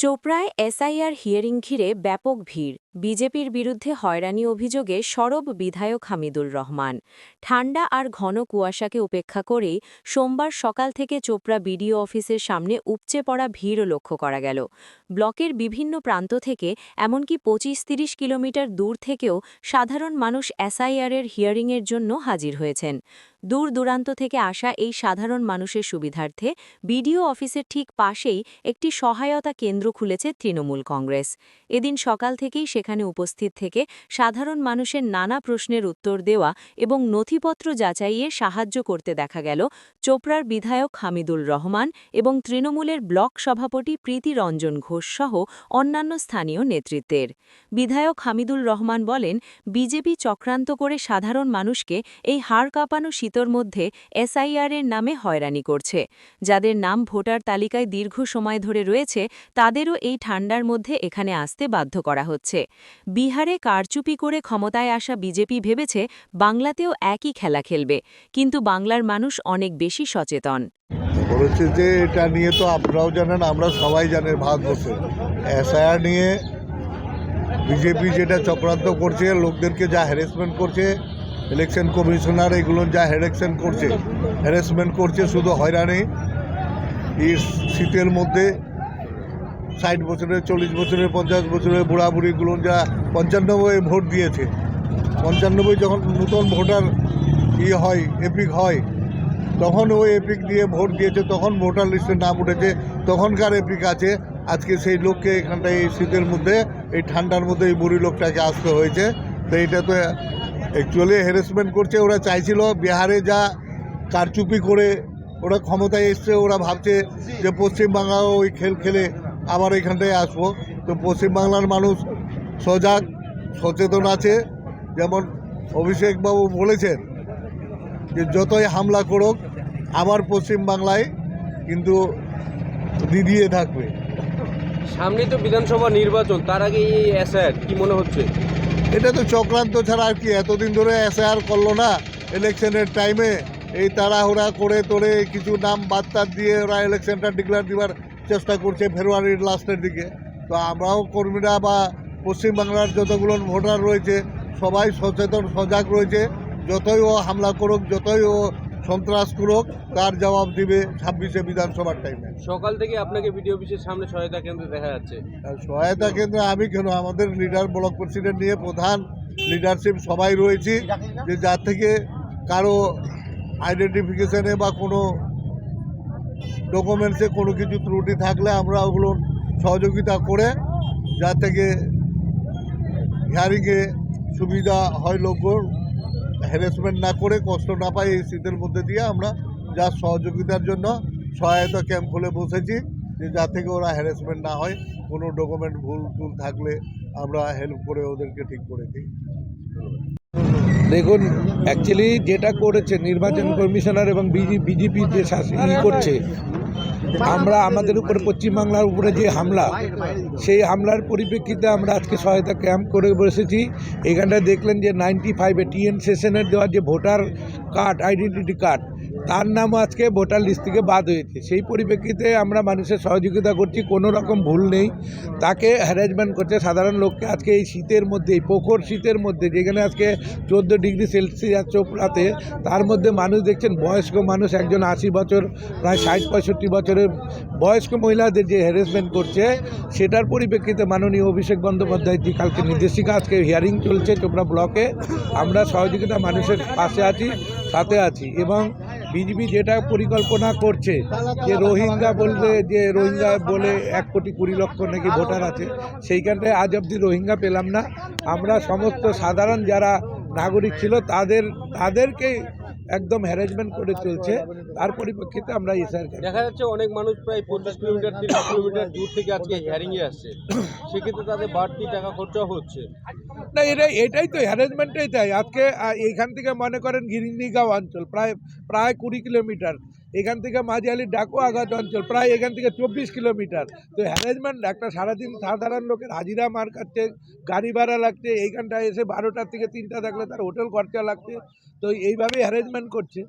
চোপড়ায় SIR hearing ঘিরে ব্যাপক ভিড়। বিজেপির বিরুদ্ধে হয়রানি অভিযোগে সরব বিধায়ক হামিদুর রহমান। ঠান্ডা আর ঘন কুয়াশাকে উপেক্ষা করেই সোমবার সকাল থেকে চোপড়া বিডিও অফিসের সামনে উপচে পড়া ভিড়ও লক্ষ্য করা গেল। ব্লকের বিভিন্ন প্রান্ত থেকে এমনকি ২৫-৩০ কিলোমিটার দূর থেকেও সাধারণ মানুষ এসআইআরের হিয়ারিংয়ের জন্য হাজির হয়েছেন। দূর দূরান্ত থেকে আসা এই সাধারণ মানুষের সুবিধার্থে বিডিও অফিসের ঠিক পাশেই একটি সহায়তা কেন্দ্র খুলেছে তৃণমূল কংগ্রেস। এদিন সকাল থেকেই সেখানে উপস্থিত থেকে সাধারণ মানুষের নানা প্রশ্নের উত্তর দেওয়া এবং নথিপত্র যাচাইয়ে সাহায্য করতে দেখা গেল চোপড়ার বিধায়ক হামিদুর রহমান এবং তৃণমূলের ব্লক সভাপতি প্রীতি রঞ্জন ঘোষ সহ অন্যান্য স্থানীয় নেতৃত্বের। বিধায়ক হামিদুর রহমান বলেন, বিজেপি চক্রান্ত করে সাধারণ মানুষকে এই হাড় কাঁপানো শীতের মধ্যে এসআইআরের নামে হয়রানি করছে। যাদের নাম ভোটার তালিকায় দীর্ঘ সময় ধরে রয়েছে তাদেরও এই ঠান্ডার মধ্যে এখানে আসতে বাধ্য করা হচ্ছে। বিহারে কারচুপি করে ক্ষমতায় আসা বিজেপি ভেবেছে বাংলাতেও একই খেলা খেলবে, কিন্তু বাংলার মানুষ অনেক বেশি সচেতন। বলেছে যে এটা নিয়ে তো আপনারাও জানেন, আমরা সবাই জানেন, ভারতবর্ষে এসআইআর নিয়ে বিজেপি যেটা চক্রান্ত করছে, লোকদেরকে যা হ্যারাসমেন্ট করছে, ইলেকশন কমিশনার এগুলো যা হ্যারাসমেন্ট করছে, শুধু হয়রানি। এই শীতের মধ্যে 60 বছরের, 40 বছরের, 50 বছরের বুড়া বুড়িগুলো যা 95 ভোট দিয়েছে, 95 যখন নতুন ভোটার হয়, এপিক হয়, তখন ওই এপিক দিয়ে ভোট দিয়েছে, তখন ভোটার লিস্টে নাম উঠেছে, তখনকার এপিক আছে। আজকে সেই লোককে এখানটায় এই শীতের মধ্যে, এই ঠান্ডার মধ্যে এই বুড়ি লোকটাকে আসতে হয়েছে। তো এটা তো অ্যাকচুয়ালি হ্যারাসমেন্ট করছে। ওরা চাইছিল বিহারে যা কারচুপি করে ওরা ক্ষমতায় এসছে, ওরা ভাবছে যে পশ্চিমবাংলাও ওই খেল খেলে আবার এখানটায় আসবো। তো পশ্চিমবাংলার মানুষ সজাগ সচেতন আছে। যেমন অভিষেকবাবু বলেছেন যে যতই হামলা করুক আবার পশ্চিমবাংলায় কিন্তু দিদিয়ে থাকবে। সামনে তো বিধানসভা নির্বাচন, তার আগে এই এসআইআর কি মনে হচ্ছে? এটা তো চক্রান্ত ছাড়া আর কি। এতদিন ধরে এসআইআর করলো না, ইলেকশনের টাইমে এই তাড়াহুড়া করে তোরে কিছু নাম বার্তা দিয়ে ওরা ইলেকশনটা ডিক্লেয়ার দেওয়ার চেষ্টা করছে ফেব্রুয়ারির লাস্টের দিকে। তো আমরাও কর্মীরা বা পশ্চিমবাংলার যতগুলো ভোটার রয়েছে সবাই সচেতন সজাগ রয়েছে। যতই ও হামলা করুক, যতই ও সন্ত্রাস করুক, তার জবাব দিবে 26শে বিধানসভার টাইমে। সকাল থেকে আপনাকে বিডিও অফিসের সামনে সহায়তা কেন্দ্রে দেখা যাচ্ছে। আর সহায়তা কেন্দ্রে আমি কেন, আমাদের লিডার, ব্লক প্রেসিডেন্ট নিয়ে প্রধান লিডারশিপ সবাই রয়েছি, যে যার থেকে কারো আইডেন্টিফিকেশানে বা কোনো ডকুমেন্টসে কোনো কিছু ত্রুটি থাকলে আমরা ওগুলো সহযোগিতা করে যার থেকে হিয়ারিংয়ে সুবিধা হয়, লোকগুলো হ্যারাসমেন্ট না করে, কষ্ট না পায়, এই শীতের মধ্যে দিয়ে আমরা যা সহযোগিতার জন্য সহায়তা ক্যাম্প খুলে বসেছি, যে যা থেকে ওরা হ্যারাসমেন্ট না হয়। কোনো ডকুমেন্ট ভুল থাকলে আমরা হেল্প করে ওদেরকে ঠিক করে দিই। দেখুন, অ্যাকচুয়ালি যেটা করেছে নির্বাচন কমিশনার এবং বিজেপি যে করছে, আমরা আমাদের উপরে পশ্চিমবাংলার উপরে যে হামলা, সেই হামলার পরিপ্রেক্ষিতে আমরা আজকে সহায়তা ক্যাম্প করে বসেছি। এখানটায় দেখলেন যে 95 টিএন সেশনের দেওয়া যে ভোটার কার্ড, আইডেন্টিটি কার্ড, তার নামও আজকে ভোটার লিস্ট থেকে বাদ হয়েছে। সেই পরিপ্রেক্ষিতে আমরা মানুষের সহযোগিতা করছি, কোনো রকম ভুল নেই। তাকে হ্যারাসমেন্ট করছে সাধারণ লোককে আজকে এই শীতের মধ্যে, এই প্রখর শীতের মধ্যে, যেখানে আজকে 14 ডিগ্রি সেলসিয়াস চোপড়াতে, তার মধ্যে মানুষ দেখছেন বয়স্ক মানুষ, একজন 80 বছর, প্রায় 60-65 বছরের বয়স্ক মহিলাদের যে হ্যারাসমেন্ট করছে, সেটার পরিপ্রেক্ষিতে মাননীয় অভিষেক বন্দ্যোপাধ্যায়জি কালকে নির্দেশিকা, আজকে হিয়ারিং চলছে চোপড়া ব্লকে। আমরা সহযোগিতা মানুষের পাশে আছি, সাথে আছি। এবং বিজেপি যেটা পরিকল্পনা করছে যে রোহিঙ্গা বলে 1,20,00,000 নাকি ভোটার আছে, সেইখানটায় আজ অবধি রোহিঙ্গা পেলাম না। আমরা সমস্ত সাধারণ যারা নাগরিক ছিল তাদেরকে একদম হ্যারাসমেন্ট করে চলছে। তার পরিপ্রেক্ষিতে আমরা এসআর দেখা যাচ্ছে অনেক মানুষ প্রায় 25 কিলোমিটার 30 কিলোমিটার দূর থেকে আজকে হিয়ারিংয়ে আসছে, সেক্ষেত্রে তাদের বাড়তি টাকা খরচাও হচ্ছে না। এটাই তো হ্যারাসমেন্টটাই তাই। আজকে এইখান থেকে মনে করেন গিরিঙ্গিগাঁও অঞ্চল প্রায় 20 কিলোমিটার, এখান থেকে মাঝালি ডাকু আঘাত অঞ্চল প্রায় এখান থেকে 24 কিলোমিটার। তো হ্যারাসমেন্ট, একটা সারাদিন সাধারণ লোকের হাজিরা মার কাটছে, গাড়ি ভাড়া লাগছে, এইখানটায় এসে 12টা থেকে 3টা থাকলে তার হোটেল খরচা লাগছে। তো এইভাবেই হ্যারাসমেন্ট করছে।